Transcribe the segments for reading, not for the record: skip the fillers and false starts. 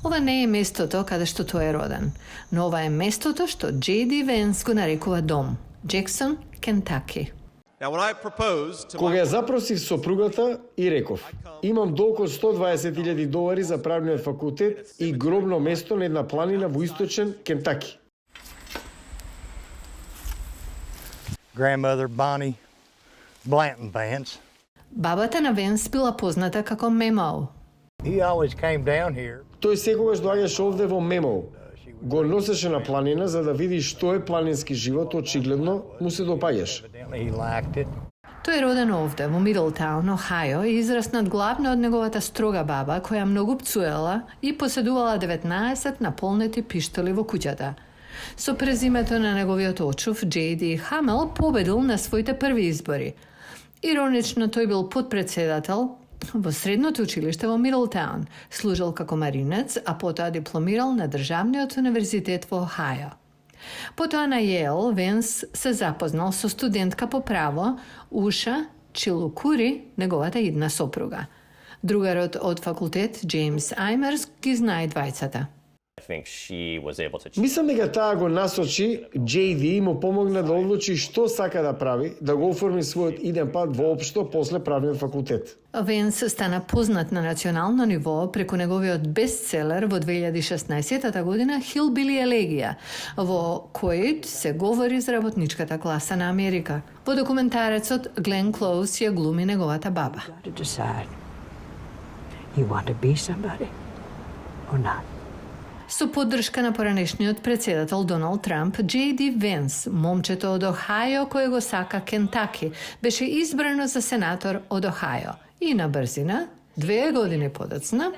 Ова не е местото каде што тој е роден, но ова е местото што J.D. Vance го нарекува дом – Джексон, Кентаки. Кога ја запросив сопругата и реков, имам долг од $120,000 за правниот факултет и гробно место на една планина во источен Кентаки. Grandmother Bonnie Blanton Vance. Бабата на Венс била позната како Мемоу. He always came down here. Тој секогаш доаѓаше овде во Мемоу. Го носеше на планина за да види што е планински живот, очигледно му се допаѓаше. He liked it. Тој е роден овде, во Мидлтаун, Охајо, и израснат главно од неговата строга баба, која многу пцуела и поседувала 19 наполнети пиштоли во куќата. Со презимето на неговиот очув, J.D. Хамел победил на своите први избори. Иронично, тој бил подпредседател во средното училиште во Мидлтаун, служил како маринец, а потоа дипломирал на Државниот универзитет во Охајо. Потоа на Јейл, Венс се запознал со студентка по право Уша Чилукури, неговата идна сопруга. Другарот од факултет, Джеймс Аймерс, ги знае двајцата. Мислам дека таа го насочи, J.D. и му помогна да одлучи што сака да прави, да го оформи својот иден пат воопшто после правниот факултет. Венс стана познат на национално ниво преку неговиот бестселер во 2016 година Хилбили елегија, во кој се говори за работничката класа на Америка. Во документарецот Глен Клоуз ја глуми неговата баба. Со поддршка на поранешниот председател Доналд Трамп, J.D. Венс, момчето од Охајо кој го сака Кентаки, беше избрано за сенатор од Охајо. И на брзина, 2 години подоцна,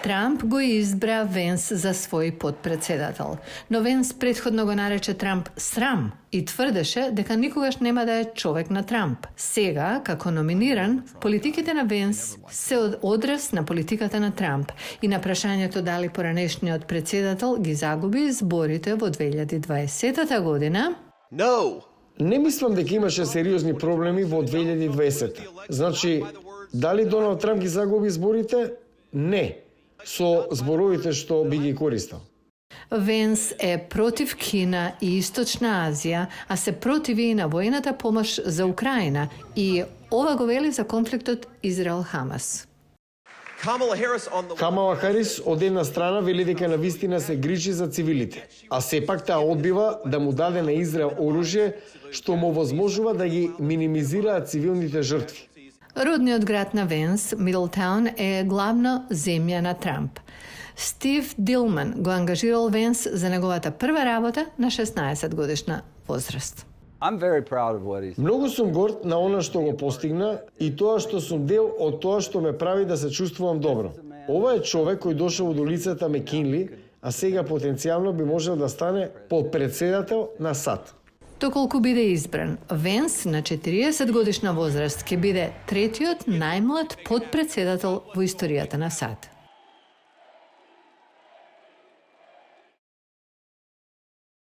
Трамп го избра Венс за свој подпредседател. Но Венс претходно го нарече Трамп срам и тврдеше дека никогаш нема да е човек на Трамп. Сега, како номиниран, политиките на Венс се одраз на политиката на Трамп и на прашањето дали поранешниот председател ги загуби изборите во 2020 година. No! Не мислам дека имаше сериозни проблеми во 2020. Значи, дали Доналд Трамп ги загуби изборите? Не, со зборовите што би ги користал. Венс е против Кина и Источна Азија, а се противи и на војната помош за Украина и ова го вели за конфликтот Израел-Хамас. Камала Харис од една страна вели дека навистина се грижи за цивилите, а сепак таа одбива да му даде на Израел оружје што му возможува да ги минимизираат цивилните жртви. Родниот град на Венс, Мидлтаун, е главно земја на Трамп. Стив Дилман го ангажирал Венс за неговата прва работа на 16 годишна возраст. Многу сум горд на она што го постигна и тоа што сум дел од тоа што ме прави да се чувствувам добро. Ова е човек кој дошол од улицата Мекинли, а сега потенцијално би можел да стане подпредседател на САД. Доколку биде избран, Венс на 40 годишна возраст ќе биде третиот најмлад подпредседател во историјата на САД.